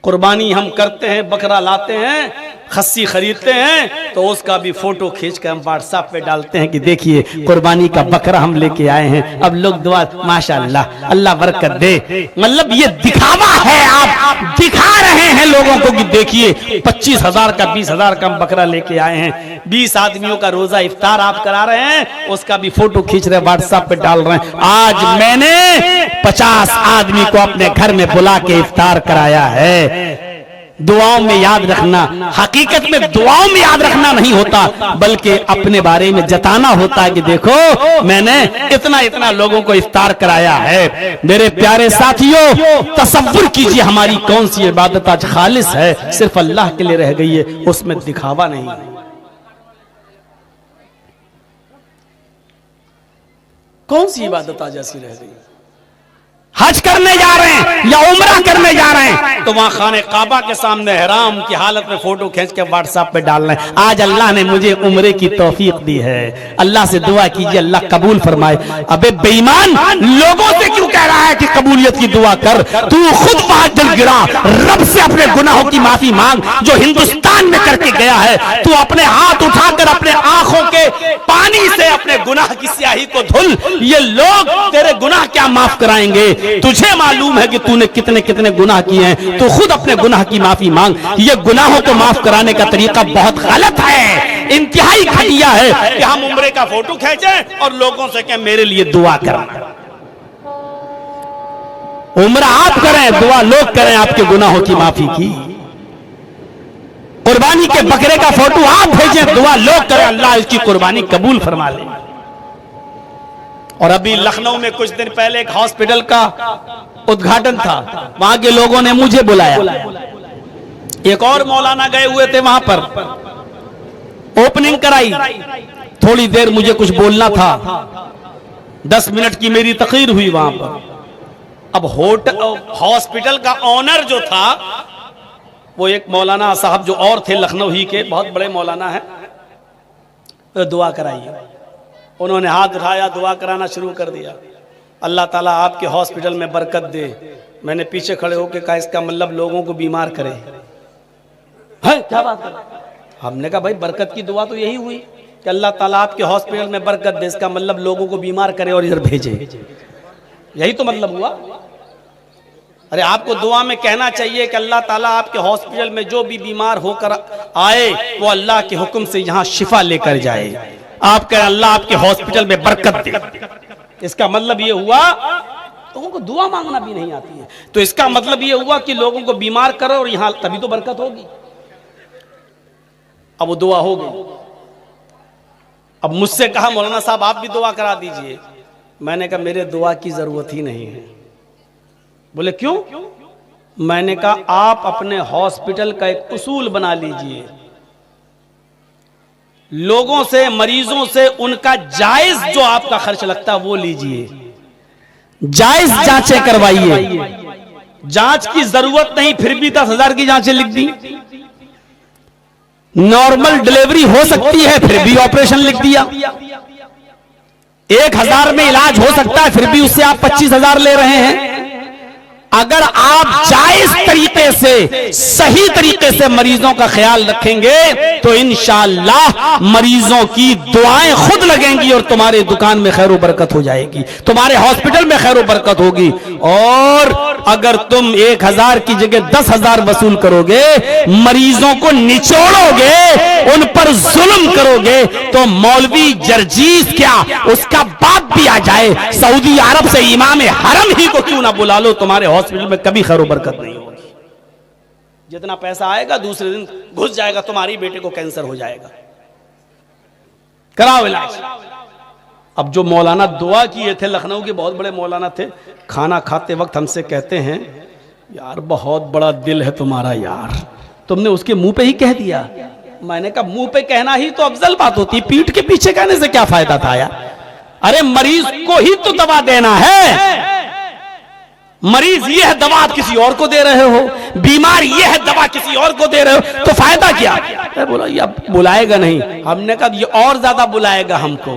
कुर्बानी हम करते हैं, बकरा लाते हैं, खस्सी खरीदते हैं, तो उसका भी फोटो खींच कर हम व्हाट्सएप पे डालते हैं कि देखिए कुर्बानी का बकरा हम लेके आए हैं। अब लोग दुआ माशाअल्लाह अल्लाह बरकत दे, मतलब ये दिखावा है, आप दिखा रहे हैं लोगों को कि देखिए 25,000 का 20,000 का हम बकरा लेके आए हैं, 20 आदमियों का रोजा इफ्तार आप करा रहे हैं, उसका भी फोटो खींच रहे व्हाट्सएप पे डाल रहे हैं। आज मैंने 50 आदमी को अपने घर में बुला के इफ्तार कराया है। दुआओं में याद रखना, हकीकत में दुआओं में याद रखना नहीं होता, बल्कि अपने बारे में जताना होता है कि देखो मैंने इतना इतना लोगों को इफ्तार कराया है। मेरे प्यारे साथियों, तसव्वुर कीजिए हमारी कौन सी इबादत आज खालिस है, सिर्फ अल्लाह के लिए रह गई है, उसमें दिखावा नहीं। कौन सी इबादत आज ऐसी रह गई? हज करने जा रहे हैं या उम्रा करने जा रहे हैं तो वहां खाने काबा के सामने हराम की हालत में फोटो खींच के व्हाट्सएप पे डाल रहे हैं। आज अल्लाह ने मुझे उम्रे की तौफीक दी है, अल्लाह से दुआ कीजिए अल्लाह कबूल फरमाए। अबे बेईमान, लोगों से क्यों कह रहा है कि कबूलियत की दुआ कर? तू खुद बात जल गिरा, रब से अपने गुनाहों की माफी मांग जो हिंदुस्तान में करके गया है। तू अपने हाथ उठाकर अपने आंखों के पानी से अपने गुनाह की स्याही को धुल। ये लोग तेरे गुनाह क्या माफ कराएंगे? तुझे मालूम है कि तूने कितने कितने गुनाह किए हैं, तो खुद अपने गुनाह की माफी मांग। ये गुनाहों को माफ कराने का तरीका बहुत गलत है, इंतहाई घटिया है कि हम उम्रे का फोटो खींचें और लोगों से कहें मेरे लिए दुआ करना। उम्रा आप करें, दुआ लोग करें आपके गुनाहों की माफी की। कुर्बानी के बकरे का फोटो आप भेजें, दुआ लोग करें अल्लाह इसकी कुर्बानी कबूल फरमा ले। और अभी लखनऊ में कुछ दिन पहले एक हॉस्पिटल का उद्घाटन था, वहां के लोगों ने मुझे बुलाया, एक और मौलाना गए हुए थे वहां पर, ओपनिंग कराई। थोड़ी देर मुझे कुछ बोलना था, 10 मिनट की मेरी तकरीर हुई वहां पर। अब हॉस्पिटल का ऑनर जो था वो एक मौलाना साहब जो और थे लखनऊ ही के, बहुत बड़े मौलाना है, तो दुआ कराइए। उन्होंने हाथ उठाया, दुआ कराना शुरू कर दिया, अल्लाह ताला आपके हॉस्पिटल में बरकत दे। मैंने पीछे खड़े होकर कहा इसका मतलब लोगों को बीमार करे है, क्या बात है? हमने कहा भाई बरकत की दुआ तो यही हुई कि अल्लाह ताला आपके हॉस्पिटल में बरकत दे, इसका मतलब लोगों को बीमार करे और इधर भेजे, यही तो मतलब हुआ। अरे आपको दुआ में कहना चाहिए कि अल्लाह ताला आपके हॉस्पिटल में जो भी बीमार होकर आए वो अल्लाह के हुक्म से यहाँ शिफा लेकर जाए। आप कह अल्लाह आपके हॉस्पिटल में बरकत दे, इसका मतलब ये हुआ लोगों को दुआ मांगना भी नहीं आती है, तो इसका मतलब ये हुआ कि लोगों को बीमार करो और यहां तभी तो बरकत होगी। अब वो दुआ हो गई। अब मुझसे कहा मौलाना साहब आप भी दुआ करा दीजिए। मैंने कहा मेरे दुआ की जरूरत ही नहीं है। बोले क्यों? मैंने कहा आप अपने हॉस्पिटल का एक उसूल बना लीजिए, लोगों से, मरीजों से उनका जायज जो आपका खर्च लगता है वो लीजिए, जायज जांचें करवाइए। जांच की जरूरत नहीं फिर भी 10,000 की जांचें लिख दी। नॉर्मल डिलीवरी हो सकती है फिर भी ऑपरेशन लिख दिया। 1,000 में इलाज हो सकता है फिर भी उससे आप 25,000 ले रहे हैं। अगर आप जायज तरीके से, सही तरीके से मरीजों का ख्याल रखेंगे तो इंशाअल्लाह मरीजों की दुआएं खुद लगेंगी और तुम्हारे दुकान में खैर बरकत हो जाएगी, तुम्हारे हॉस्पिटल में खैर बरकत होगी। और अगर तुम 1,000 की जगह 10,000 वसूल करोगे, मरीजों को निचोड़ोगे, उन पर जुल्म करोगे, तो मौलवी जर्जीस क्या उसका बाप भी आ जाए सऊदी अरब से इमाम हरम ही को क्यों ना बुला लो, तुम्हारे हॉस्पिटल में कभी खैर बरकत नहीं होगी। जितना पैसा आएगा दूसरे दिन घुस जाएगा, तुम्हारी बेटे को कैंसर हो जाएगा, कराओ इलाज। अब जो मौलाना दुआ किए थे, लखनऊ के बहुत बड़े मौलाना थे, खाना खाते वक्त हमसे कहते हैं यार बहुत बड़ा दिल है तुम्हारा यार, तुमने उसके मुंह पे ही कह दिया। मैंने कहा मुंह पे कहना ही तो अफजल बात होती है, पीठ के पीछे कहने से क्या फायदा था यार? अरे मरीज को ही तो दवा देना है। मरीज ये है दवा आप किसी और को दे रहे हो, बीमार ये है दवा किसी और को दे रहे हो, तो फायदा क्या? बोला ये बुलाएगा नहीं। हमने कहा ये और ज्यादा बुलाएगा हमको।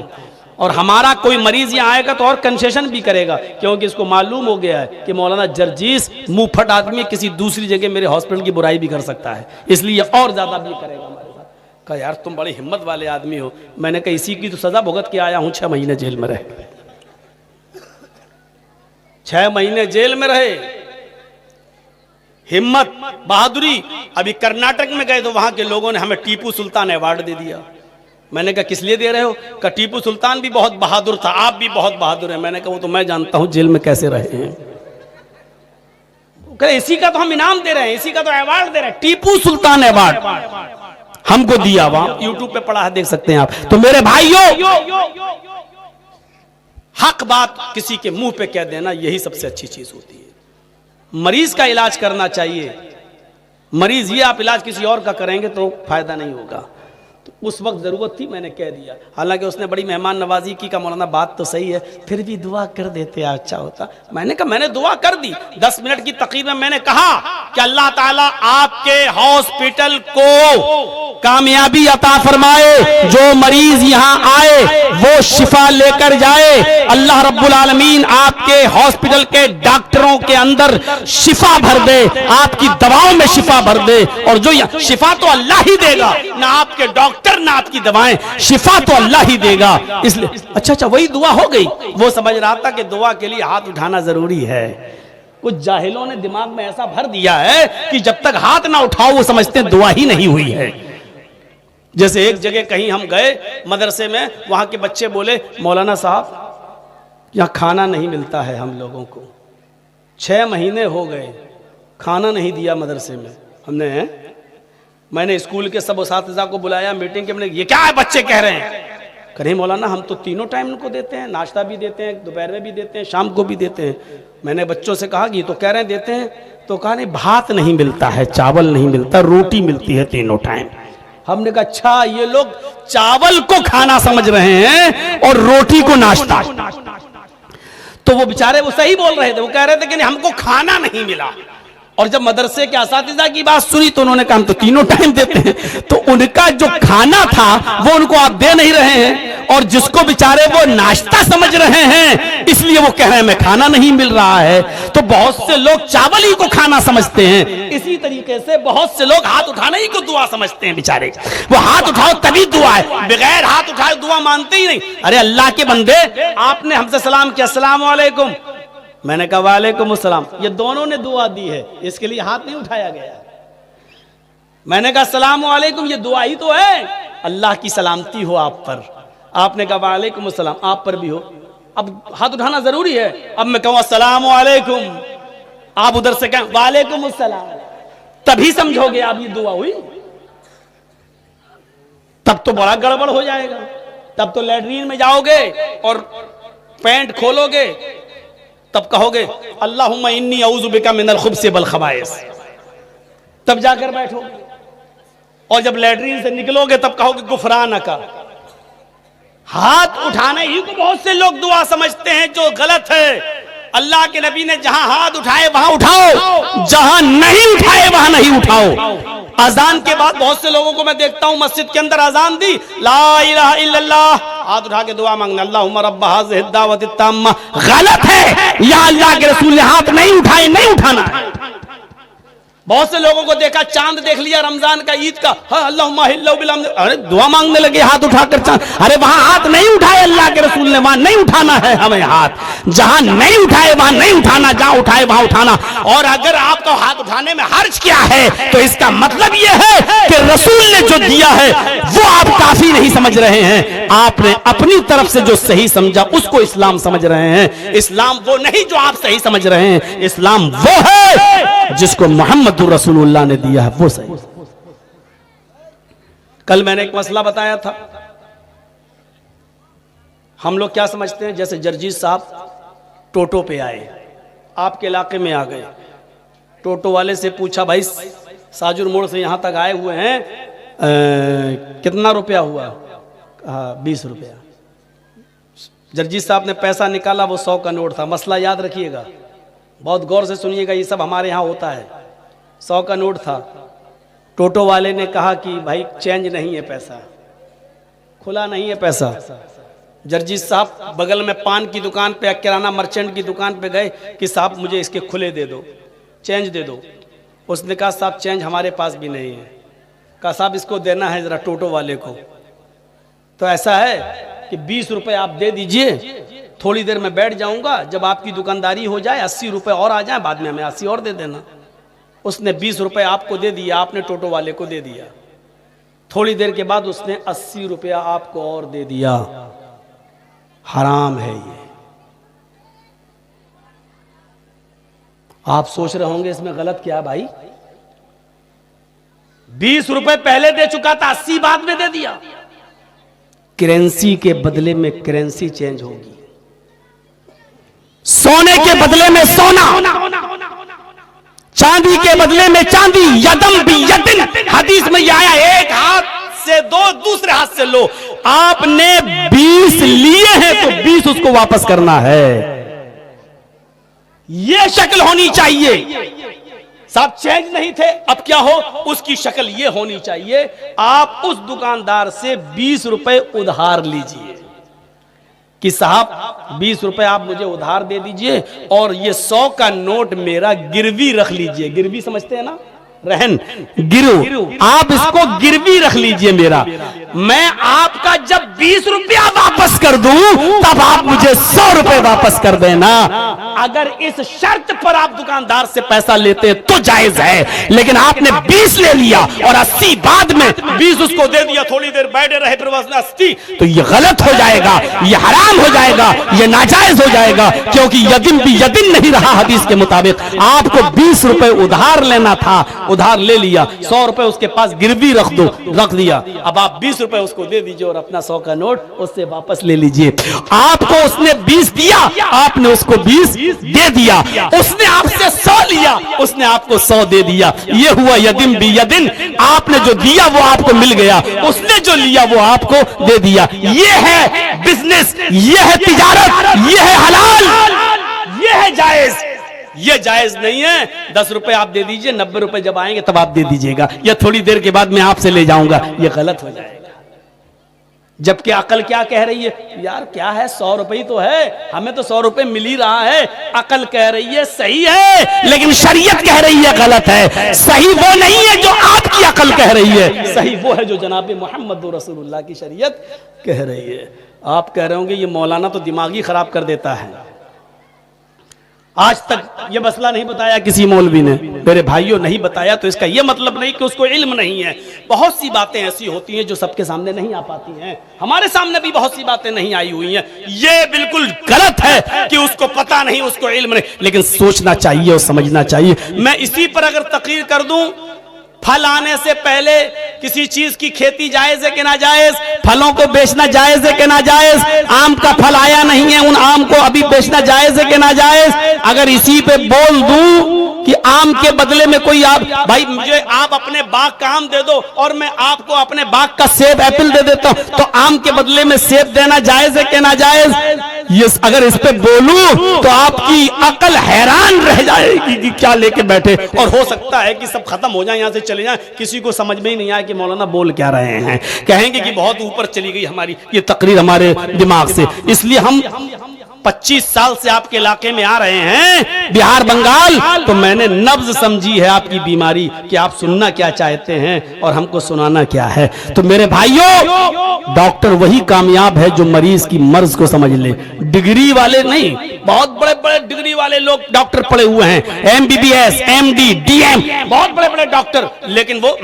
और हमारा कोई मरीज यहाँ आएगा तो और कंसेशन भी करेगा, क्योंकि इसको मालूम हो गया है कि मौलाना जर्जीस मुंहफट आदमी किसी दूसरी जगह मेरे हॉस्पिटल की बुराई भी कर सकता है, इसलिए और ज्यादा भी करेगा हमारे साथ। कहा यार तुम बड़ी हिम्मत वाले आदमी हो। मैंने कहा इसी की तो सजा भुगत के आया हूं, 6 महीने जेल में रहे, 6 महीने जेल में रहे। हिम्मत, बहादुरी। अभी कर्नाटक में गए तो वहां के लोगों ने हमें टीपू सुल्तान अवार्ड दे दिया। मैंने कहा किस लिए दे रहे हो? कहा टीपू सुल्तान भी बहुत बहादुर था, आप भी बहुत बहादुर हैं। मैंने कहा वो तो मैं जानता हूं जेल में कैसे रहे हैं। कहे इसी का तो हम इनाम दे रहे हैं, इसी का तो अवार्ड दे रहे हैं, टीपू सुल्तान अवार्ड हमको दिया। वहां यूट्यूब पे पढ़ा है, देख सकते हैं आप। तो मेरे भाइयों, हक बात किसी के मुंह पे कह देना यही सबसे अच्छी चीज होती है। मरीज का इलाज करना चाहिए। मरीज ये आप इलाज किसी और का करेंगे तो फायदा नहीं होगा। तो उस वक्त जरूरत थी, मैंने कह दिया। हालांकि उसने बड़ी मेहमान नवाजी की, का मौलाना बात तो सही है, फिर भी दुआ कर देते अच्छा होता। मैंने कहा मैंने दुआ कर दी। 10 मिनट की तकरीर में मैंने कहा कि अल्लाह ताला आपके हॉस्पिटल को कामयाबी अता फरमाए, जो मरीज यहाँ आए वो शिफा लेकर जाए। अल्लाह रब्बुल आलमीन आपके हॉस्पिटल के डॉक्टरों के अंदर शिफा भर दे, आपकी दवाओं में शिफा भर दे। और जो शिफा तो अल्लाह ही देगा, ना आपके डॉक्टर ना आपकी दवाएं, शिफा तो अल्लाह ही देगा। इसलिए अच्छा वही दुआ हो गई। वो समझ रहा था कि दुआ के लिए हाथ उठाना जरूरी है। कुछ जाहिलों ने दिमाग में ऐसा भर दिया है कि जब तक हाथ ना उठाओ वो समझते हैं दुआ ही नहीं हुई है। जैसे एक जगह कहीं हम गए मदरसे में, वहां के बच्चे बोले मौलाना साहब यहाँ खाना नहीं मिलता है हम लोगों को, 6 महीने हो गए खाना नहीं दिया मदरसे में। मैंने स्कूल के सब उस्ताद को बुलाया मीटिंग के। मैंने ये क्या है बच्चे कह रहे हैं? कह रहे मौलाना हम तो तीनों टाइम उनको देते हैं, नाश्ता भी देते हैं, दोपहर में भी देते हैं, शाम को भी देते हैं। मैंने बच्चों से कहा कि तो कह रहे हैं देते हैं, तो कहा नहीं भात नहीं मिलता है, चावल नहीं मिलता, रोटी मिलती है तीनों टाइम। हमने कहा अच्छा ये लोग चावल को खाना समझ रहे हैं और रोटी को नाश्ता। तो वो बेचारे वो सही बोल रहे थे, वो कह रहे थे कि हमको खाना नहीं मिला। और जब मदरसे के असातिज़ा की बात सुनी तो उन्होंने कहा हम तो तीनों टाइम देते हैं। तो उनका जो खाना था वो उनको आप दे नहीं रहे हैं, और जिसको बेचारे वो नाश्ता समझ रहे हैं इसलिए वो कह रहे हैं मैं खाना नहीं मिल रहा है। तो बहुत से लोग चावल ही को खाना समझते हैं। इसी तरीके से बहुत से लोग हाथ उठाने ही को दुआ समझते हैं। बेचारे वो हाथ उठाओ तभी दुआ है, बगैर हाथ उठाए दुआ मानते ही नहीं। अरे अल्लाह के बंदे, आपने हमसे सलाम किया, अस्सलाम वालेकुम, मैंने कहा वालेकुम अस्सलाम, ये दोनों ने दुआ दी है, इसके लिए हाथ नहीं उठाया गया। मैंने कहा अस्सलाम वालेकुम, ये दुआ ही तो है, अल्लाह की सलामती हो आप पर। आपने कहा वालेकुम अस्सलाम, आप पर भी हो। अब हाथ उठाना जरूरी है। अब मैं कहूँ अस्सलाम वालेकुम, आप उधर से कहें वालेकुम अस्सलाम, तभी समझोगे आप ये दुआ हुई। तब तो बड़ा गड़बड़ हो जाएगा। तब तो लैट्रीन में जाओगे और पैंट खोलोगे, तब कहोगे अल्लाहुम्मा इन्नी औज़ु बिका मिनल खुब्सि वल खबाइस, तब जाकर बैठोगे। और जब लैट्रीन से निकलोगे तब कहोगे गुफरानका। हाथ उठाने ही को बहुत से लोग दुआ समझते हैं, जो गलत है। अल्लाह के नबी ने जहां हाथ उठाए वहां उठाओ, जहां नहीं उठाए वहां नहीं उठाओ। अजान के बाद बहुत से लोगों को मैं देखता हूं मस्जिद के अंदर अजान दी, ला इलाहा इल्लल्लाह, हाथ उठा के दुआ मांगना, अल्लाहुम्मा रब्ब हाज़िहि दावति ताम्मा। गलत है, या अल्लाह के रसूल ने हाथ नहीं उठाए, नहीं उठाना। बहुत से लोगों को देखा, चांद देख लिया रमजान का, ईद का, अल्लाहुम्मा हिल्लु बिल अम्न, अरे दुआ मांगने लगे हाथ उठाकर चांद। अरे वहां हाथ नहीं उठाए अल्लाह के रसूल ने, वहां नहीं उठाना है हमें हाथ। जहां नहीं उठाए वहां नहीं उठाना, जहां उठाए वहां उठाना। और अगर आपको हाथ उठाने में हर्ज किया है तो इसका मतलब यह है कि रसूल ने जो दिया है वो आप काफी नहीं समझ रहे हैं। आपने अपनी तरफ से जो सही समझा उसको इस्लाम समझ रहे हैं। इस्लाम वो नहीं जो आप सही समझ रहे हैं, इस्लाम वो है जिसको मोहम्मद रसूलुल्लाह ने दिया है, वो सही। कल मैंने एक मसला बताया था। हम लोग क्या समझते हैं, जैसे जर्जीस साहब टोटो पे आए, आपके इलाके में आ गए, टोटो वाले से पूछा भाई साजुर मोड़ से यहां तक आए हुए हैं, कितना रुपया हुआ? 20 रुपया। जर्जीस साहब ने पैसा निकाला, वो 100 का नोट था। मसला याद रखिएगा, बहुत गौर से सुनिएगा, ये सब हमारे यहाँ होता है। 100 का नोट था। टोटो वाले ने कहा कि भाई चेंज नहीं है पैसा, खुला नहीं है पैसा। जर्जी साहब बगल में पान की दुकान पे या किराना मर्चेंट की दुकान पे गए कि साहब मुझे इसके खुले दे दो, चेंज दे दो। उसने कहा साहब चेंज हमारे पास भी नहीं है। कहा साहब इसको देना है ज़रा टोटो वाले को। तो ऐसा है कि 20 रुपए आप दे दीजिए, थोड़ी देर में बैठ जाऊंगा, जब आपकी दुकानदारी हो जाए 80 रुपए और आ जाए, बाद में हमें 80 और दे देना। उसने 20 रुपए आपको दे दिया, आपने टोटो वाले को दे दिया। थोड़ी देर के बाद उसने 80 रुपया आपको और दे दिया। हराम है ये। आप सोच रहे होंगे इसमें गलत क्या है भाई? 20 रुपए पहले दे चुका था, 80 बाद में दे दिया। करेंसी के बदले में करेंसी चेंज होगी, सोने के बदले में सोना, चांदी के बदले में चांदी। यदम भी यदिन, हदीस में यह आया, एक हाथ से दो, दूसरे हाथ से लो। आपने 20 लिए हैं तो 20 उसको वापस करना है। यह शक्ल होनी चाहिए। साहब चेंज नहीं थे, अब क्या हो, उसकी शक्ल यह होनी चाहिए। आप उस दुकानदार से 20 रुपए उधार लीजिए कि साहब 20 रुपए आप मुझे उधार दे दीजिए और ये 100 का नोट मेरा गिरवी रख लीजिए। गिरवी समझते हैं ना, रहन, गिरो। आप इसको गिरवी रख लीजिए मेरा। मैं आपका जब 20 रुपया वापस कर दूं तब आप मुझे 100 रुपए वापस कर देना। अगर इस शर्त पर आप दुकानदार से पैसा लेते हैं तो जायज है, लेकिन आपने 20 ले लिया और 80 बाद में 20 उसको दे दिया, थोड़ी देर बैठे रहे, फिर 80, तो ये गलत हो जाएगा, ये हराम हो जाएगा, ये नाजायज हो जाएगा। क्योंकि यदीन भी यदीन नहीं रहा हदीस के मुताबिक। आपको 20 रुपए उधार लेना था, उधार ले लिया, 100 रुपए उसके पास गिरवी रख दो, रख दिया। अब आप 20 रुपए उसको दे दीजिए और अपना 100 का नोट उससे वापस ले लीजिए। आपको उसने 20 दिया, आपने उसको 20 दे दिया। उसने आपसे 100 लिया, उसने आपको 100 दे दिया। ये हुआ यदीन भी यदीन। आपने जो दिया वो आपको मिल गया, उसने जो लिया वो आपको दे दिया। ये है बिजनेस, ये है तिजारत, ये है हलाल, ये है जायज। ये जायज नहीं है 10 रुपए आप दे दीजिए, 90 रुपए जब आएंगे तब आप दे दीजिएगा, या थोड़ी देर के बाद मैं आपसे ले जाऊंगा। ये गलत हो जाएगा। जबकि अकल क्या कह रही है, यार क्या है 100 रुपए ही तो है, हमें तो 100 रुपए मिल ही रहा है। अकल कह रही है सही है, लेकिन शरीयत कह रही है गलत है। सही वो नहीं है जो आपकी अकल कह रही है, सही वो है जो जनाब मोहम्मद रसूलुल्लाह की शरीयत कह रही है। आप कह रहे होंगे ये मौलाना तो दिमाग ही खराब कर देता है। आज तक ये मसला नहीं बताया किसी मौलवी ने, मेरे भाइयों नहीं बताया, तो इसका ये मतलब नहीं कि उसको इल्म नहीं है। बहुत सी बातें ऐसी होती हैं जो सबके सामने नहीं आ पाती हैं। हमारे सामने भी बहुत सी बातें नहीं आई हुई हैं। ये बिल्कुल गलत है कि उसको पता नहीं, उसको इल्म नहीं, लेकिन सोचना चाहिए और समझना चाहिए। मैं इसी पर अगर तकरीर कर दूं, फल आने से पहले किसी चीज की खेती जायज है कि ना जायज, फलों को बेचना जायज है कि ना जायज, आम का फल आया नहीं है, उन आम को अभी बेचना जायज है कि ना जायज। अगर इसी पे बोल दूं कि आम के बदले में कोई आप भाई मुझे आप अपने बाग का आम दे दो और मैं आपको अपने बाग का सेब एप्पल दे देता हूं, तो आम के बदले में सेब देना जायज है कि ना जायज? ये अगर इस पे बोलूं तो आपकी अकल हैरान रह जाएगी कि क्या लेके बैठे। और हो सकता है कि सब खत्म हो जाए, यहां से चले जाए, किसी को समझ में ही नहीं आया कि मौलाना बोल क्या रहे हैं। कहेंगे कि बहुत ऊपर चली गई हमारी ये तकरीर हमारे दिमाग से। इसलिए हम 25 साल से आपके इलाके में आ रहे हैं, बिहार बंगाल, तो मैंने नब्ज समझी है आपकी बीमारी कि आप सुनना क्या चाहते हैं और हमको सुनाना क्या है। तो मेरे भाइयों, डॉक्टर वही कामयाब है जो मरीज की मर्ज को समझ ले। डिग्री वाले नहीं, बहुत बड़े बड़े डिग्री वाले लोग डॉक्टर पढ़े हुए हैं, MBBS, MD, DM, बहुत बड़े बड़े डॉक्टर, लेकिन वो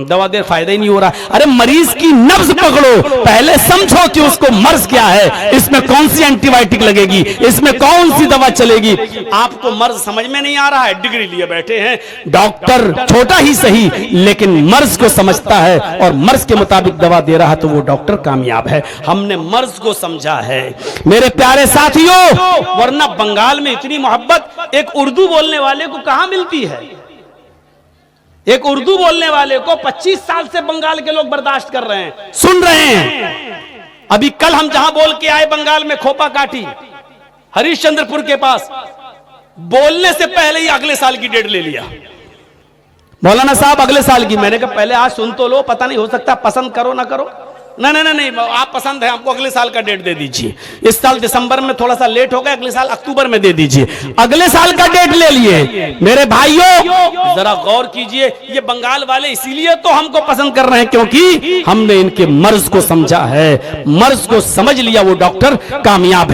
दवा दे फायदा ही नहीं हो रहा। अरे मरीज की नब्ज पकड़ो, पहले समझो कि उसको मर्ज क्या है, इसमें कौन सी एंटीबायोटिक लगेगी, इसमें कौन सी दवा चलेगी। आपको मर्ज समझ में नहीं आ रहा है, डिग्री लिए बैठे हैं। डॉक्टर छोटा ही सही लेकिन मर्ज को समझता है और मर्ज के मुताबिक दवा दे रहा है, तो वो डॉक्टर कामयाब है। हमने मर्ज को समझा है मेरे प्यारे साथियों, वरना बंगाल में इतनी मोहब्बत एक उर्दू बोलने वाले को कहां मिलती है। एक उर्दू बोलने वाले को 25 साल से बंगाल के लोग बर्दाश्त कर रहे हैं, सुन रहे हैं। अभी कल हम जहां बोल के आए बंगाल में खोपा काटी हरिश्चंद्रपुर के पास, बोलने से पहले ही अगले साल की डेट ले लिया। मौलाना साहब अगले साल की, मैंने कहा पहले आज सुन तो लो, पता नहीं हो सकता पसंद करो ना करो। नहीं नहीं नहीं, आप पसंद है हमको, अगले साल का डेट दे दीजिए। इस साल दिसंबर में थोड़ा सा लेट हो गया, अगले साल अक्टूबर में दे दीजिए। अगले साल का डेट ले लिए। मेरे भाइयों जरा गौर कीजिए, ये बंगाल वाले इसीलिए तो हमको पसंद कर रहे हैं क्योंकि हमने इनके मर्ज को समझा है, मर्ज को समझ लिया, वो डॉक्टर कामयाब है।